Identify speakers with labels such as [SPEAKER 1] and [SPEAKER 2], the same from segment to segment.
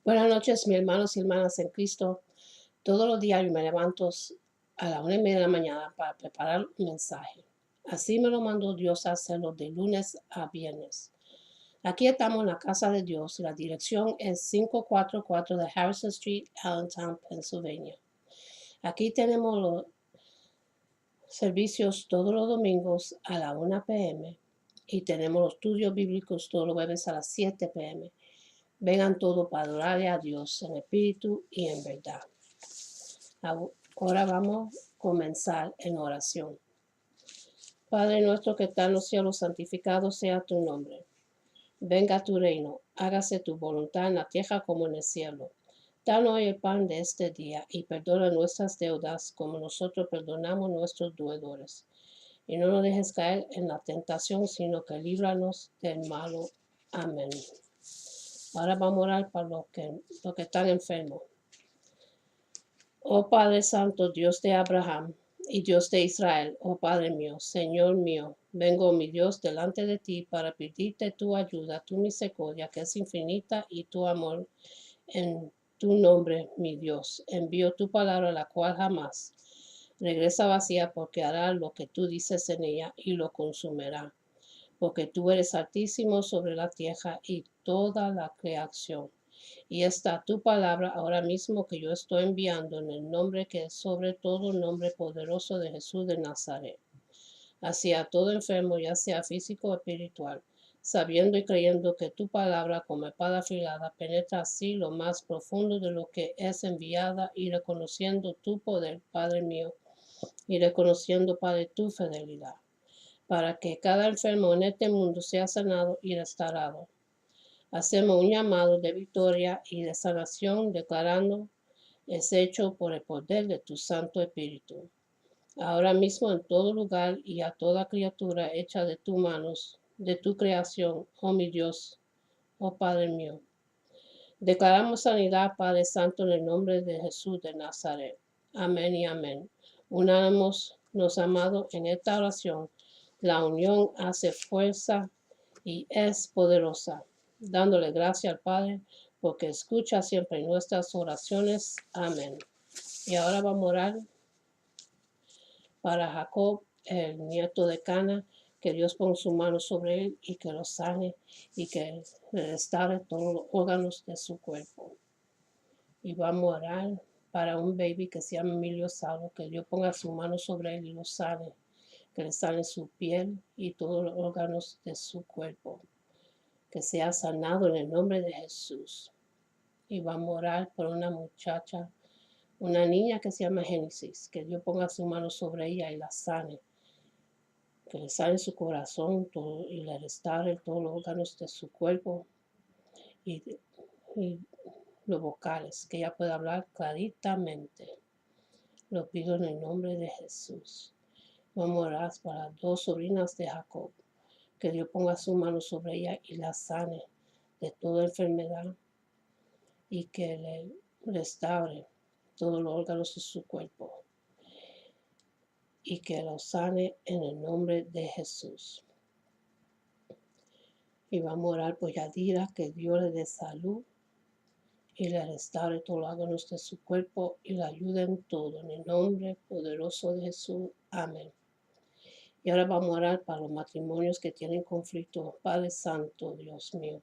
[SPEAKER 1] Buenas noches, mis hermanos y hermanas en Cristo. Todos los días yo me levanto a la 1:30 de la mañana para preparar un mensaje. Así me lo mandó Dios a hacerlo de lunes a viernes. Aquí estamos en la casa de Dios. La dirección es 544 de Harrison Street, Allentown, Pennsylvania. Aquí tenemos los servicios todos los domingos a la 1 p.m. y tenemos los estudios bíblicos todos los jueves a las 7 p.m. Vengan todos para adorarle a Dios en espíritu y en verdad. Ahora vamos a comenzar en oración. Padre nuestro que está en los cielos, santificado sea tu nombre. Venga tu reino, hágase tu voluntad en la tierra como en el cielo. Danos hoy el pan de este día y perdona nuestras deudas como nosotros perdonamos nuestros deudores. Y no nos dejes caer en la tentación, sino que líbranos del malo. Amén. Ahora vamos a orar para los que están enfermos. Oh Padre Santo, Dios de Abraham y Dios de Israel, oh Padre mío, Señor mío, vengo, mi Dios, delante de ti para pedirte tu ayuda, tu misericordia, que es infinita, y tu amor en tu nombre, mi Dios. Envío tu palabra, la cual jamás regresa vacía, porque hará lo que tú dices en ella y lo consumirá, porque tú eres altísimo sobre la tierra y toda la creación. Y está tu palabra ahora mismo que yo estoy enviando en el nombre que es sobre todo el nombre poderoso de Jesús de Nazaret. Hacia todo enfermo, ya sea físico o espiritual, sabiendo y creyendo que tu palabra como espada afilada penetra así lo más profundo de lo que es enviada, y reconociendo tu poder, Padre mío, y reconociendo, Padre, tu fidelidad, para que cada enfermo en este mundo sea sanado y restaurado. Hacemos un llamado de victoria y de sanación, declarando es hecho por el poder de tu Santo Espíritu. Ahora mismo en todo lugar y a toda criatura hecha de tus manos, de tu creación, oh mi Dios, oh Padre mío. Declaramos sanidad, Padre Santo, en el nombre de Jesús de Nazaret. Amén y amén. Unámonos, amados, en esta oración. La unión hace fuerza y es poderosa, dándole gracias al Padre, porque escucha siempre nuestras oraciones. Amén. Y ahora vamos a orar para Jacob, el nieto de Cana, que Dios ponga su mano sobre él y que lo sane y que le restaure todos los órganos de su cuerpo. Y vamos a orar para un baby que se llama Emilio Salvo, que Dios ponga su mano sobre él y lo sane, que le sane su piel y todos los órganos de su cuerpo, que sea sanado en el nombre de Jesús. Y vamos a orar por una muchacha, una niña que se llama Génesis, que Dios ponga su mano sobre ella y la sane, que le sane su corazón todo, y le restaure todos los órganos de su cuerpo y los vocales, que ella pueda hablar claritamente. Lo pido en el nombre de Jesús. Vamos a orar para dos sobrinas de Jacob, que Dios ponga su mano sobre ella y la sane de toda enfermedad y que le restaure todos los órganos de su cuerpo y que lo sane en el nombre de Jesús. Y vamos a orar por Yadira, que Dios le dé salud y le restaure todos los órganos de su cuerpo y le ayude en todo, en el nombre poderoso de Jesús. Amén. Y ahora vamos a orar para los matrimonios que tienen conflicto. Padre Santo, Dios mío,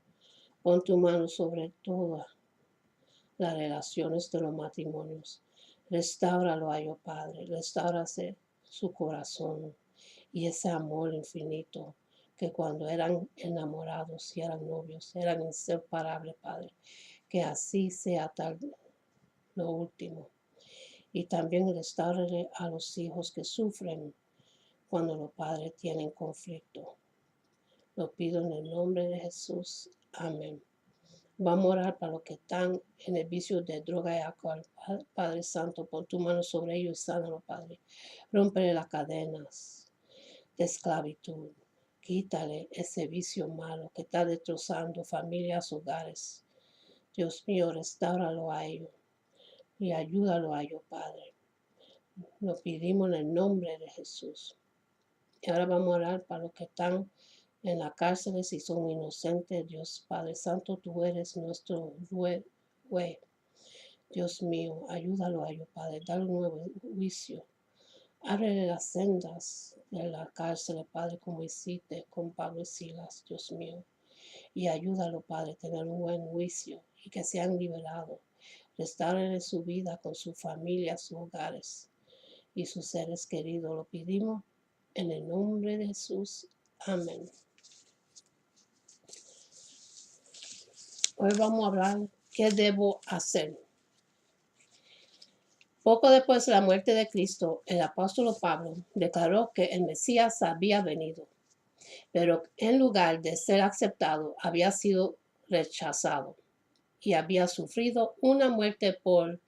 [SPEAKER 1] pon tu mano sobre todas las relaciones de los matrimonios. Restáuralo a ellos, Padre. Restáurase su corazón y ese amor infinito que cuando eran enamorados y eran novios, eran inseparables, Padre. Que así sea tal lo último. Y también restaurale a los hijos que sufren cuando los padres tienen conflicto. Lo pido en el nombre de Jesús. Amén. Vamos a orar para los que están en el vicio de droga y alcohol. Padre Santo, pon tu mano sobre ellos y sánalo, Padre. Rómpele las cadenas de esclavitud. Quítale ese vicio malo que está destrozando familias, hogares. Dios mío, restáuralo a ellos y ayúdalo a ellos, Padre. Lo pedimos en el nombre de Jesús. Y ahora vamos a orar para los que están en la cárcel y son inocentes. Dios Padre Santo, tú eres nuestro fue. Dios mío, ayúdalo a ellos, Padre, dale un nuevo juicio. Ábrele las sendas de la cárcel, Padre, como hiciste con Pablo y Silas, Dios mío. Y ayúdalo, Padre, a tener un buen juicio y que sean liberados. Restaure su vida con su familia, sus hogares y sus seres queridos. Lo pedimos en el nombre de Jesús. Amén. Hoy vamos a hablar qué debo hacer. Poco después de la muerte de Cristo, el apóstol Pablo declaró que el Mesías había venido, pero en lugar de ser aceptado, había sido rechazado y había sufrido una muerte por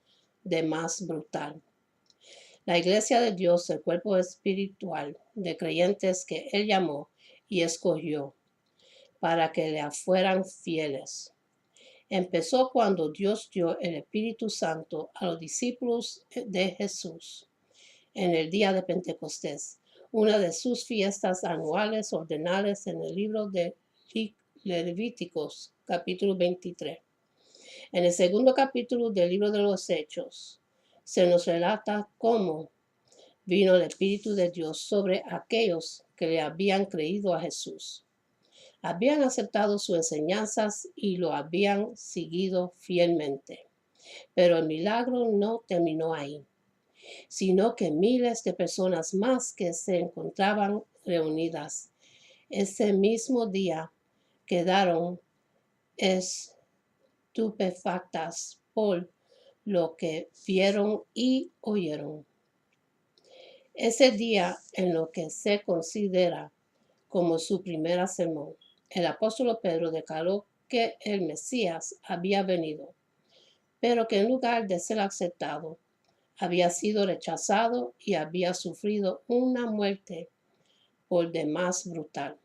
[SPEAKER 1] demás brutal. La Iglesia de Dios, el cuerpo espiritual de creyentes que Él llamó y escogió para que le fueran fieles. Empezó cuando Dios dio el Espíritu Santo a los discípulos de Jesús en el día de Pentecostés, una de sus fiestas anuales ordenadas en el libro de Levíticos, capítulo 23. En el segundo capítulo del libro de los Hechos, se nos relata cómo vino el Espíritu de Dios sobre aquellos que le habían creído a Jesús. Habían aceptado sus enseñanzas y lo habían seguido fielmente. Pero el milagro no terminó ahí, sino que miles de personas más que se encontraban reunidas ese mismo día quedaron estupefactas por lo que vieron y oyeron. Ese día en lo que se considera como su primer sermón, el apóstol Pedro declaró que el Mesías había venido, pero que en lugar de ser aceptado, había sido rechazado y había sufrido una muerte por demás brutal.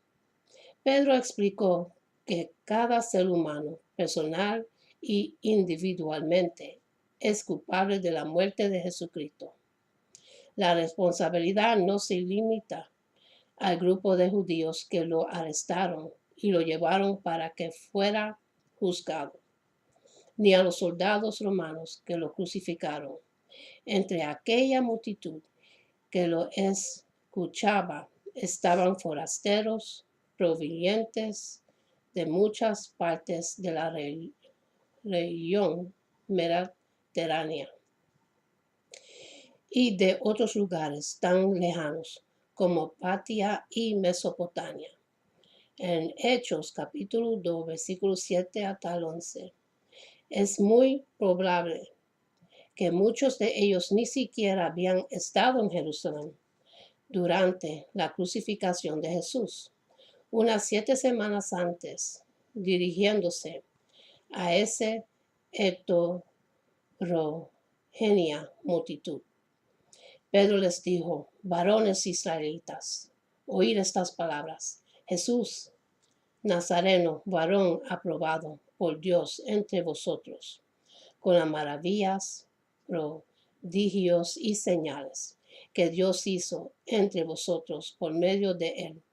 [SPEAKER 1] Pedro explicó que cada ser humano, personal y individualmente, es culpable de la muerte de Jesucristo. La responsabilidad no se limita al grupo de judíos que lo arrestaron y lo llevaron para que fuera juzgado, ni a los soldados romanos que lo crucificaron. Entre aquella multitud que lo escuchaba estaban forasteros provenientes de muchas partes de la región mediterránea y de otros lugares tan lejanos como Partia y Mesopotamia. En Hechos capítulo 2, versículos 7 hasta el 11, es muy probable que muchos de ellos ni siquiera habían estado en Jerusalén durante la crucificación de Jesús. Unas 7 semanas antes, dirigiéndose a esa heterogénea multitud, Pedro les dijo: varones israelitas, oíd estas palabras. Jesús Nazareno, varón aprobado por Dios entre vosotros, con las maravillas, prodigios y señales que Dios hizo entre vosotros por medio de él.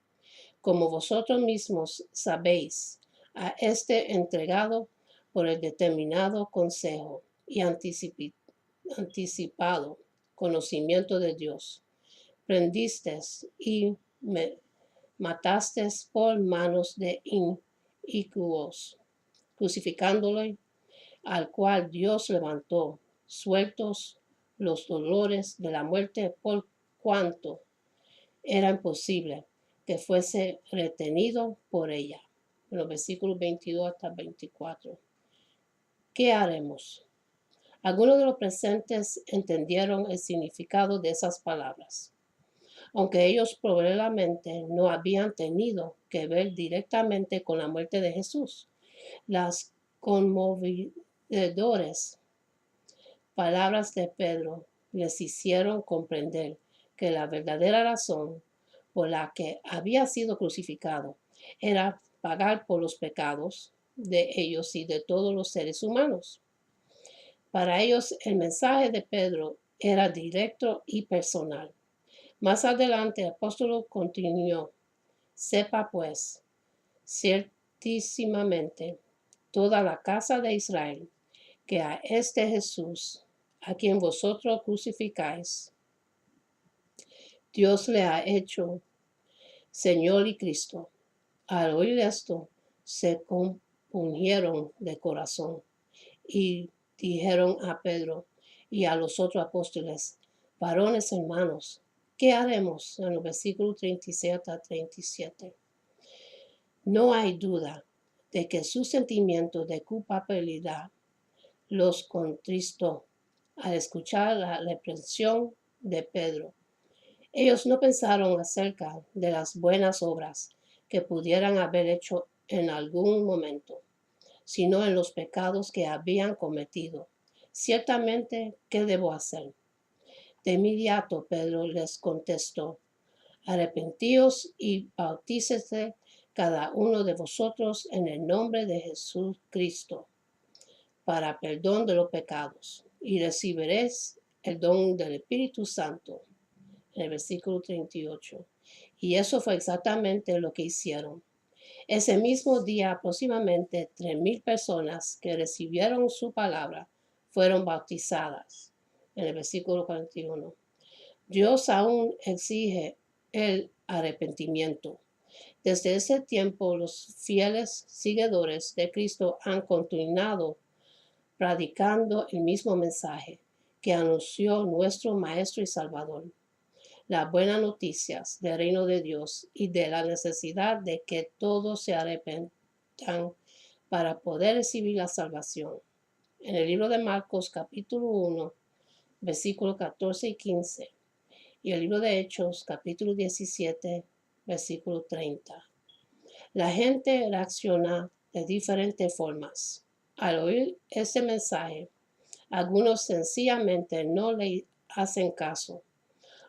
[SPEAKER 1] Como vosotros mismos sabéis, a este entregado por el determinado consejo y anticipado conocimiento de Dios, prendisteis y matasteis por manos de inicuos, crucificándole, al cual Dios levantó, sueltos los dolores de la muerte, por cuanto era imposible que fuese retenido por ella. En los versículos 22 hasta 24. ¿Qué haremos? Algunos de los presentes entendieron el significado de esas palabras, aunque ellos probablemente no habían tenido que ver directamente con la muerte de Jesús. Las conmovedoras palabras de Pedro les hicieron comprender que la verdadera razón por la que había sido crucificado era pagar por los pecados de ellos y de todos los seres humanos. Para ellos el mensaje de Pedro era directo y personal. Más adelante el apóstol continuó: sepa pues ciertísimamente toda la casa de Israel que a este Jesús, a quien vosotros crucificáis, Dios le ha hecho Señor y Cristo. Al oír esto, se compungieron de corazón y dijeron a Pedro y a los otros apóstoles: varones hermanos, ¿qué haremos? En los versículos 36 a 37. No hay duda de que su sentimiento de culpabilidad los contristó al escuchar la reprensión de Pedro. Ellos no pensaron acerca de las buenas obras que pudieran haber hecho en algún momento, sino en los pecados que habían cometido. Ciertamente, ¿qué debo hacer? De inmediato Pedro les contestó: arrepentíos y bautícese cada uno de vosotros en el nombre de Jesucristo para perdón de los pecados, y recibiréis el don del Espíritu Santo. En el versículo 38. Y eso fue exactamente lo que hicieron. Ese mismo día, aproximadamente 3,000 personas que recibieron su palabra fueron bautizadas. En el versículo 41. Dios aún exige el arrepentimiento. Desde ese tiempo, los fieles seguidores de Cristo han continuado predicando el mismo mensaje que anunció nuestro Maestro y Salvador: las buenas noticias del reino de Dios y de la necesidad de que todos se arrepentan para poder recibir la salvación. En el libro de Marcos capítulo 1, versículos 14 y 15, y el libro de Hechos capítulo 17, versículo 30. La gente reacciona de diferentes formas. Al oír ese mensaje, algunos sencillamente no le hacen caso.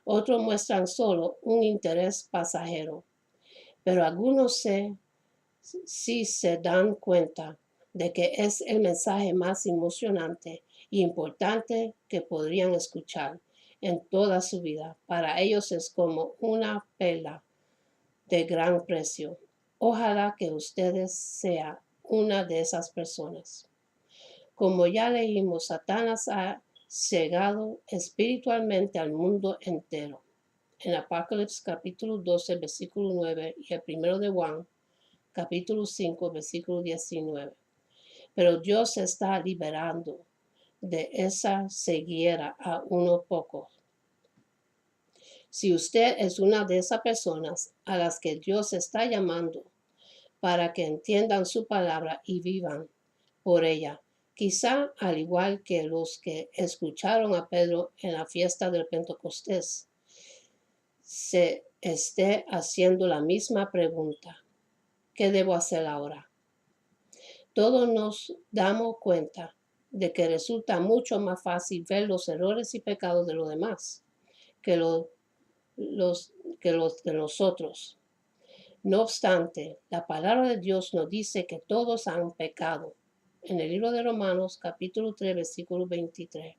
[SPEAKER 1] Otros muestran solo un interés pasajero, pero algunos sí se dan cuenta de que es el mensaje más emocionante y importante que podrían escuchar en toda su vida. Para ellos es como una perla de gran precio. Ojalá que ustedes sean una de esas personas. Como ya leímos, Satanás ha cegado espiritualmente al mundo entero. En Apocalipsis capítulo 12, versículo 9, y el primero de Juan capítulo 5, versículo 19. Pero Dios está liberando de esa ceguera a unos pocos. Si usted es una de esas personas a las que Dios está llamando para que entiendan su palabra y vivan por ella, quizá al igual que los que escucharon a Pedro en la fiesta del Pentecostés, se esté haciendo la misma pregunta: ¿qué debo hacer ahora? Todos nos damos cuenta de que resulta mucho más fácil ver los errores y pecados de los demás que los de nosotros. No obstante, la palabra de Dios nos dice que todos han pecado. En el libro de Romanos, capítulo 3, versículo 23.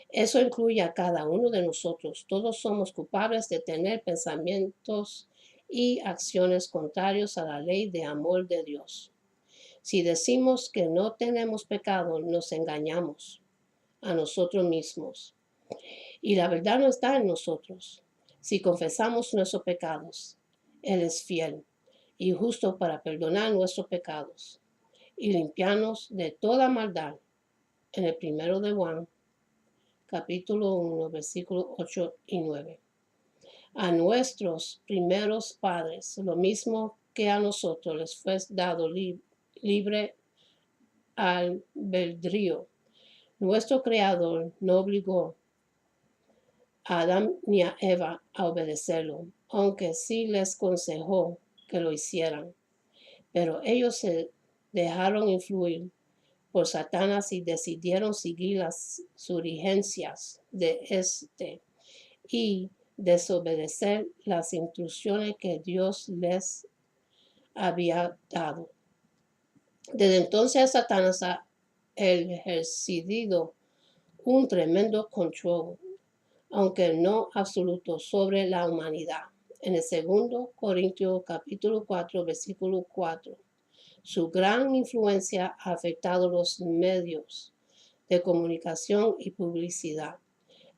[SPEAKER 1] Eso incluye a cada uno de nosotros. Todos somos culpables de tener pensamientos y acciones contrarios a la ley de amor de Dios. Si decimos que no tenemos pecado, nos engañamos a nosotros mismos. Y la verdad no está en nosotros. Si confesamos nuestros pecados, Él es fiel y justo para perdonar nuestros pecados y limpiarnos de toda maldad. En el primero de Juan, capítulo 1, versículos 8 y 9. A nuestros primeros padres, lo mismo que a nosotros, les fue dado libre albedrío. Nuestro Creador no obligó a Adán ni a Eva a obedecerlo, aunque sí les aconsejó que lo hicieran. Pero ellos se dejaron influir por Satanás y decidieron seguir las sugerencias de este y desobedecer las instrucciones que Dios les había dado. Desde entonces Satanás ha ejercido un tremendo control, aunque no absoluto, sobre la humanidad. En el 2 Corintios capítulo 4, versículo 4. Su gran influencia ha afectado los medios de comunicación y publicidad,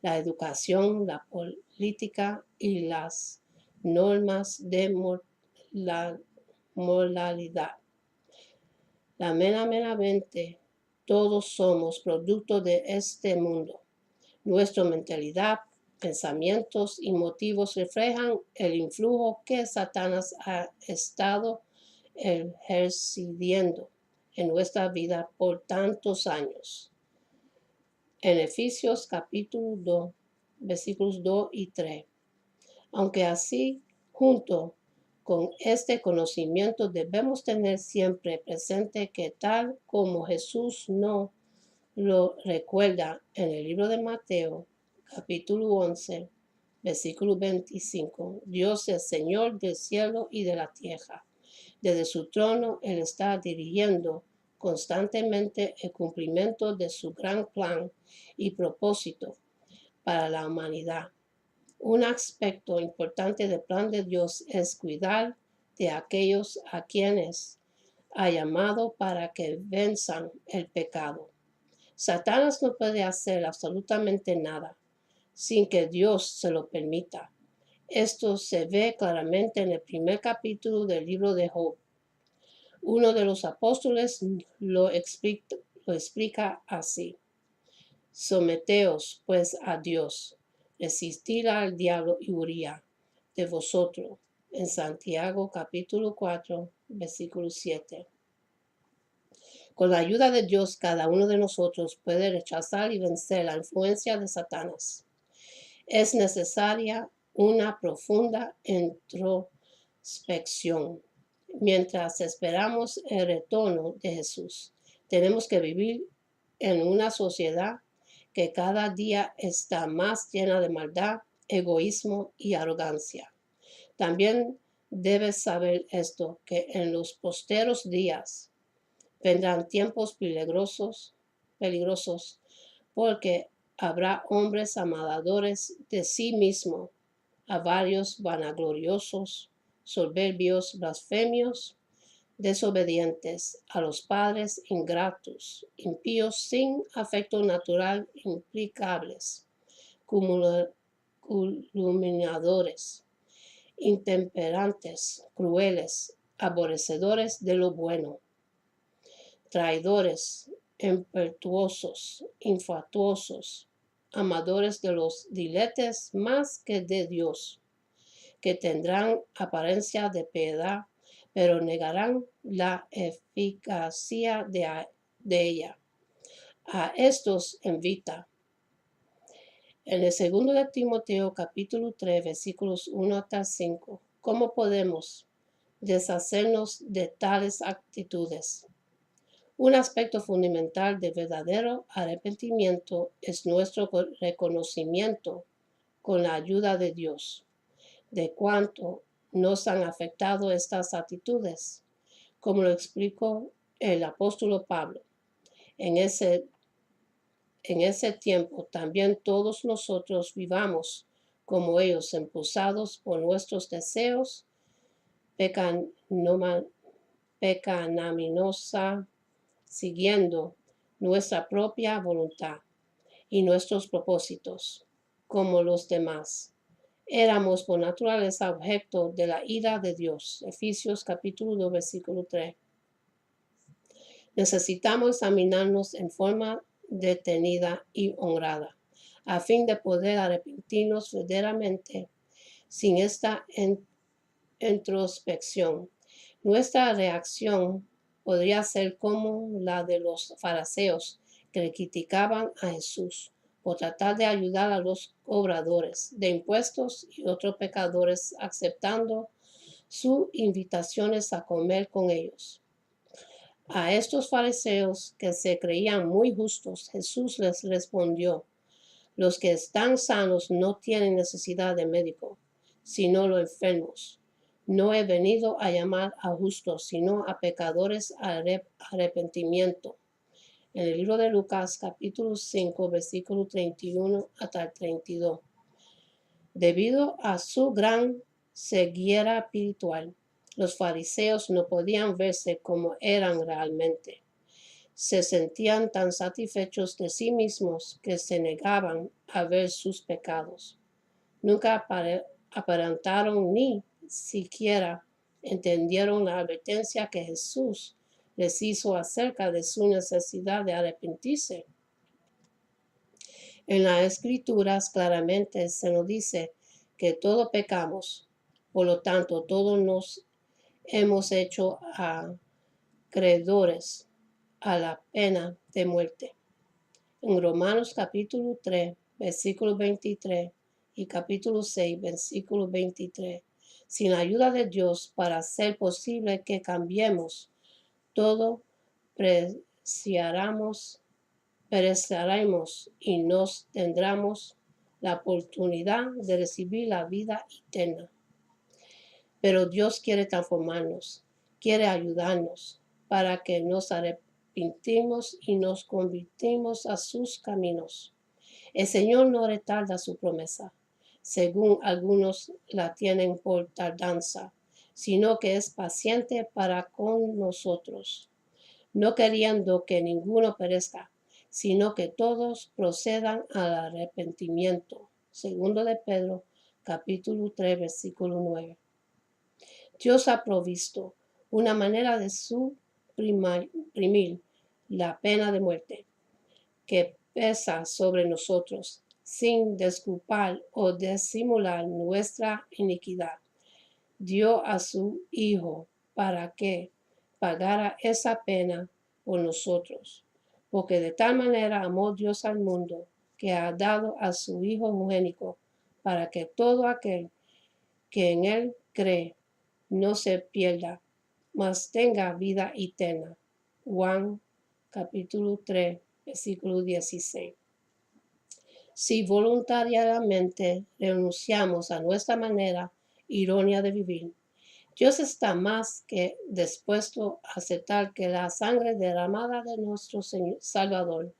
[SPEAKER 1] la educación, la política y las normas de moralidad. Meramente, todos somos producto de este mundo. Nuestra mentalidad, pensamientos y motivos reflejan el influjo que Satanás ha estado ejerciendo en nuestra vida por tantos años. En Efesios capítulo 2, versículos 2 y 3. Aunque así, junto con este conocimiento debemos tener siempre presente que tal como Jesús nos lo recuerda en el libro de Mateo, capítulo 11, versículo 25, Dios es Señor del cielo y de la tierra. Desde su trono, Él está dirigiendo constantemente el cumplimiento de su gran plan y propósito para la humanidad. Un aspecto importante del plan de Dios es cuidar de aquellos a quienes ha llamado para que venzan el pecado. Satanás no puede hacer absolutamente nada sin que Dios se lo permita. Esto se ve claramente en el primer capítulo del libro de Job. Uno de los apóstoles lo explica así. Someteos pues a Dios, resistid al diablo y huirá de vosotros. En Santiago capítulo 4, versículo 7. Con la ayuda de Dios, cada uno de nosotros puede rechazar y vencer la influencia de Satanás. Es necesaria una profunda introspección. Mientras esperamos el retorno de Jesús, tenemos que vivir en una sociedad que cada día está más llena de maldad, egoísmo y arrogancia. También debes saber esto, que en los posteros días vendrán tiempos peligrosos, porque habrá hombres amadores de sí mismos, avarios, vanagloriosos, soberbios, blasfemios, desobedientes a los padres, ingratos, impíos sin afecto natural, implacables, calumniadores, intemperantes, crueles, aborrecedores de lo bueno, traidores, impetuosos, infatuosos, amadores de los diletes más que de Dios, que tendrán apariencia de piedad, pero negarán la eficacia de ella. A estos invita. En el segundo de Timoteo, capítulo 3, versículos 1 hasta 5, ¿cómo podemos deshacernos de tales actitudes? Un aspecto fundamental de verdadero arrepentimiento es nuestro reconocimiento con la ayuda de Dios de cuánto nos han afectado estas actitudes, como lo explicó el apóstol Pablo. En ese tiempo también todos nosotros vivamos como ellos, impulsados por nuestros deseos pecaminosa, siguiendo nuestra propia voluntad y nuestros propósitos, como los demás. Éramos por naturaleza objeto de la ira de Dios. Efesios capítulo 2, versículo 3. Necesitamos examinarnos en forma detenida y honrada, a fin de poder arrepentirnos verdaderamente. Sin esta introspección, nuestra reacción podría ser como la de los fariseos que criticaban a Jesús por tratar de ayudar a los cobradores de impuestos y otros pecadores, aceptando sus invitaciones a comer con ellos. A estos fariseos que se creían muy justos, Jesús les respondió: los que están sanos no tienen necesidad de médico, sino los enfermos. No he venido a llamar a justos, sino a pecadores al arrepentimiento. En el libro de Lucas, capítulo 5, versículo 31 hasta el 32. Debido a su gran ceguera espiritual, los fariseos no podían verse como eran realmente. se sentían tan satisfechos de sí mismos que se negaban a ver sus pecados. Nunca aparentaron ni siquiera entendieron la advertencia que Jesús les hizo acerca de su necesidad de arrepentirse. En las Escrituras claramente se nos dice que todos pecamos, por lo tanto todos nos hemos hecho acreedores a la pena de muerte. En Romanos capítulo 3, versículo 23 y capítulo 6, versículo 23, sin la ayuda de Dios para hacer posible que cambiemos, todo pereceremos y nos tendremos la oportunidad de recibir la vida eterna. Pero Dios quiere transformarnos, quiere ayudarnos para que nos arrepentimos y nos convirtimos a sus caminos. El Señor no retarda su promesa, según algunos la tienen por tardanza, sino que es paciente para con nosotros, no queriendo que ninguno perezca, sino que todos procedan al arrepentimiento. Segundo de Pedro, capítulo 3, versículo 9. Dios ha provisto una manera de suprimir la pena de muerte que pesa sobre nosotros, sin disculpar o disimular nuestra iniquidad. Dio a su Hijo para que pagara esa pena por nosotros, porque de tal manera amó Dios al mundo, que ha dado a su Hijo unigénito, para que todo aquel que en él cree no se pierda, mas tenga vida eterna. Juan capítulo 3, versículo 16. Si voluntariamente renunciamos a nuestra manera errónea de vivir, Dios está más que dispuesto a aceptar que la sangre derramada de nuestro Salvador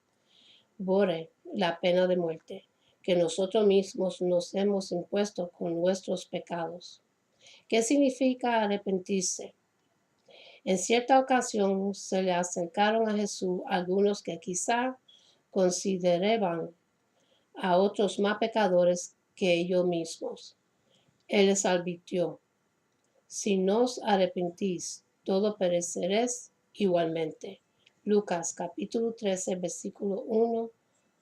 [SPEAKER 1] borre la pena de muerte que nosotros mismos nos hemos impuesto con nuestros pecados. ¿Qué significa arrepentirse? En cierta ocasión se le acercaron a Jesús algunos que quizá consideraban a otros más pecadores que ellos mismos. Él les advirtió: si no os arrepentís, todos pereceréis igualmente. Lucas capítulo 13, versículo 1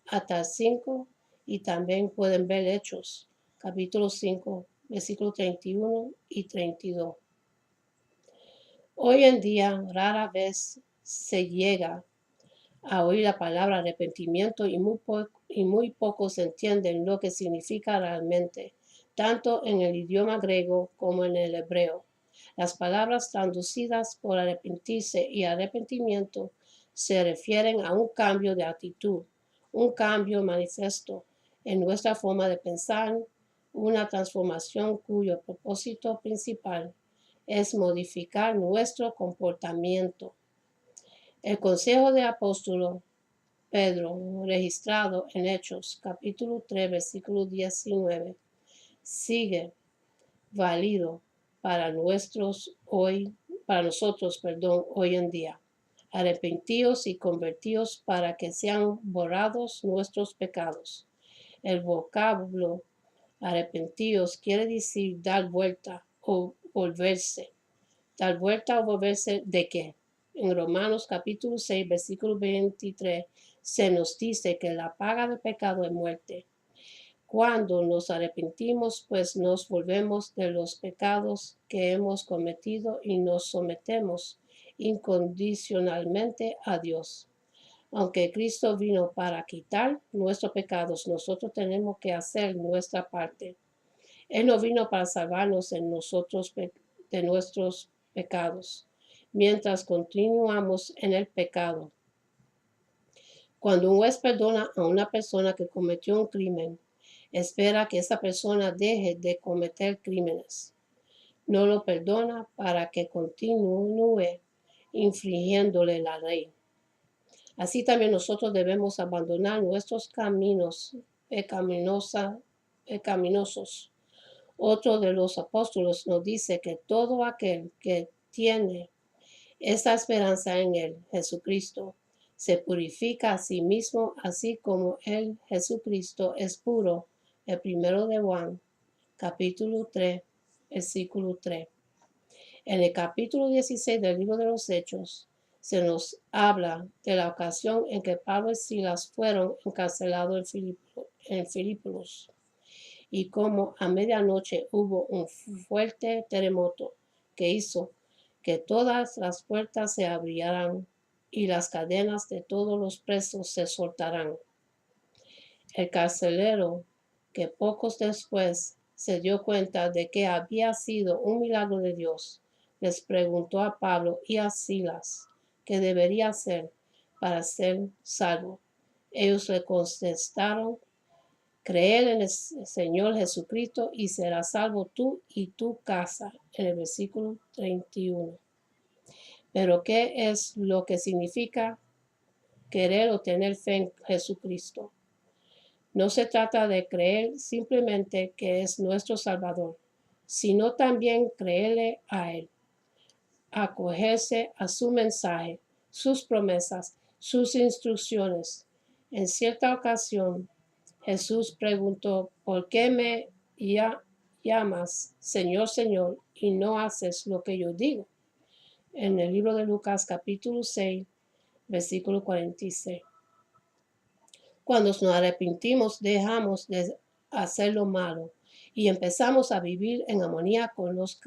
[SPEAKER 1] hasta 5, y también pueden ver Hechos capítulo 5, versículo 31 y 32. Hoy en día rara vez se llega a oír la palabra arrepentimiento y muy pocos entienden lo que significa realmente, tanto en el idioma griego como en el hebreo. Las palabras traducidas por arrepentirse y arrepentimiento se refieren a un cambio de actitud, un cambio manifiesto en nuestra forma de pensar, una transformación cuyo propósito principal es modificar nuestro comportamiento. El consejo del apóstol Pedro, registrado en Hechos capítulo 3, versículo 19, sigue válido para nosotros hoy en día. Arrepentíos y convertíos para que sean borrados nuestros pecados. El vocablo arrepentíos quiere decir dar vuelta o volverse. ¿Dar vuelta o volverse de qué? En Romanos capítulo 6, versículo 23, se nos dice que la paga del pecado es muerte. Cuando nos arrepentimos, pues nos volvemos de los pecados que hemos cometido y nos sometemos incondicionalmente a Dios. Aunque Cristo vino para quitar nuestros pecados, nosotros tenemos que hacer nuestra parte. Él no vino para salvarnos de nuestros pecados, mientras continuamos en el pecado. Cuando un juez perdona a una persona que cometió un crimen, espera que esa persona deje de cometer crímenes. No lo perdona para que continúe infringiéndole la ley. Así también nosotros debemos abandonar nuestros caminos pecaminosos. Otro de los apóstoles nos dice que todo aquel que tiene esta esperanza en él, Jesucristo, se purifica a sí mismo, así como el Jesucristo es puro. El primero de Juan, capítulo 3, versículo 3. En el capítulo 16 del libro de los Hechos, se nos habla de la ocasión en que Pablo y Silas fueron encarcelados en Filipos y cómo a medianoche hubo un fuerte terremoto que hizo que todas las puertas se abrieran y las cadenas de todos los presos se soltarán. El carcelero, que pocos después se dio cuenta de que había sido un milagro de Dios, les preguntó a Pablo y a Silas qué debería hacer para ser salvo. Ellos le contestaron: creer en el Señor Jesucristo y serás salvo tú y tu casa. En el versículo 31. Pero ¿qué es lo que significa querer o tener fe en Jesucristo? No se trata de creer simplemente que es nuestro Salvador, sino también creerle a Él, acogerse a su mensaje, sus promesas, sus instrucciones. En cierta ocasión, Jesús preguntó: ¿por qué me llamas Señor, Señor, y no haces lo que yo digo? En el libro de Lucas capítulo 6, versículo 46. Cuando nos arrepentimos, dejamos de hacer lo malo y empezamos a vivir en armonía con los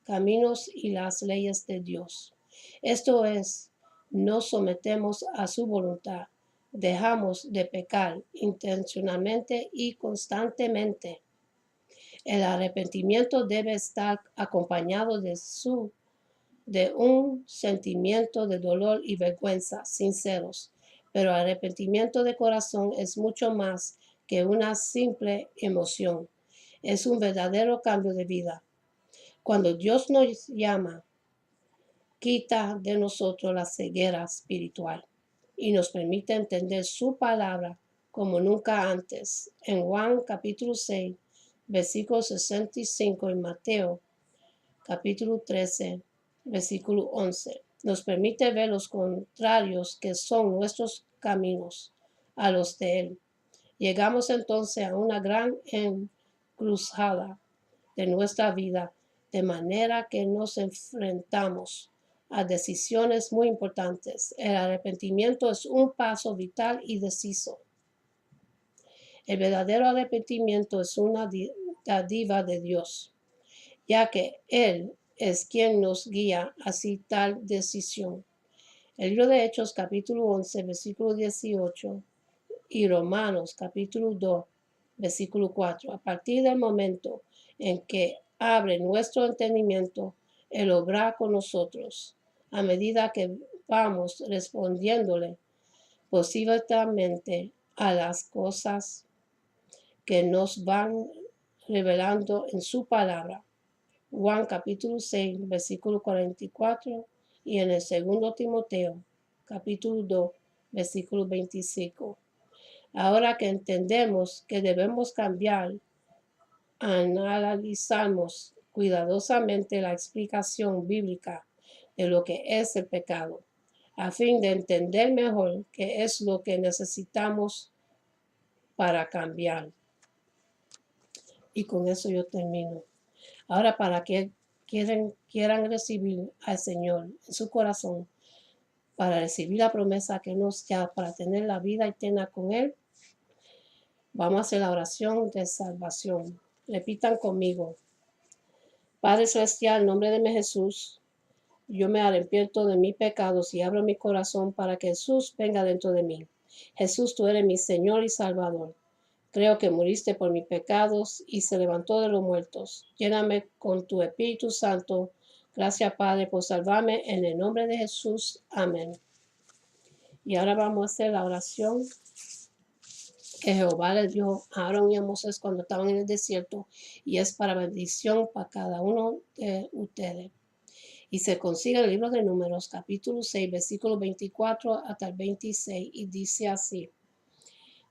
[SPEAKER 1] caminos y las leyes de Dios. Esto es, nos sometemos a su voluntad, dejamos de pecar intencionalmente y constantemente. El arrepentimiento debe estar acompañado de un sentimiento de dolor y vergüenza sinceros, pero arrepentimiento de corazón es mucho más que una simple emoción. Es un verdadero cambio de vida. Cuando Dios nos llama, quita de nosotros la ceguera espiritual y nos permite entender su palabra como nunca antes. En Juan capítulo 6, versículo 65, y Mateo capítulo 13, versículo 11, nos permite ver los contrarios que son nuestros caminos a los de Él. Llegamos entonces a una gran encruzada de nuestra vida, de manera que nos enfrentamos a decisiones muy importantes. El arrepentimiento es un paso vital y deciso. El verdadero arrepentimiento es una dádiva de Dios, ya que Él es quien nos guía hacia tal decisión. El libro de Hechos capítulo 11, versículo 18 y Romanos capítulo 2, versículo 4. A partir del momento en que abre nuestro entendimiento, Él obra con nosotros. A medida que vamos respondiéndole positivamente a las cosas que nos van revelando en su palabra. Juan capítulo 6, versículo 44, y en el segundo Timoteo capítulo 2, versículo 25. Ahora que entendemos que debemos cambiar, analizamos cuidadosamente la explicación bíblica de lo que es el pecado, a fin de entender mejor qué es lo que necesitamos para cambiar. Y con eso yo termino. Ahora, para que quieran recibir al Señor en su corazón, para recibir la promesa que nos da, para tener la vida eterna con Él, vamos a hacer la oración de salvación. Repitan conmigo: Padre Celestial, en nombre de mi Jesús, yo me arrepiento de mis pecados y abro mi corazón para que Jesús venga dentro de mí. Jesús, tú eres mi Señor y Salvador. Creo que muriste por mis pecados y se levantó de los muertos. Lléname con tu Espíritu Santo. Gracias, Padre, por salvarme. En el nombre de Jesús. Amén. Y ahora vamos a hacer la oración que Jehová le dio a Aarón y a Moisés cuando estaban en el desierto, y es para bendición para cada uno de ustedes. Y se consigue en el libro de Números, capítulo 6, versículo 24 hasta el 26, y dice así: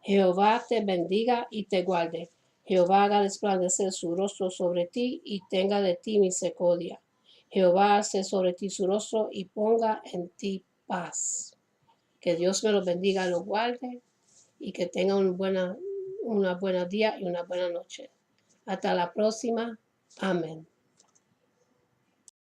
[SPEAKER 1] Jehová te bendiga y te guarde. Jehová haga resplandecer su rostro sobre ti y tenga de ti misericordia. Jehová alce sobre ti su rostro y ponga en ti paz. Que Dios me los bendiga y los guarde y que tengan una buena día y una buena noche. Hasta la próxima. Amén.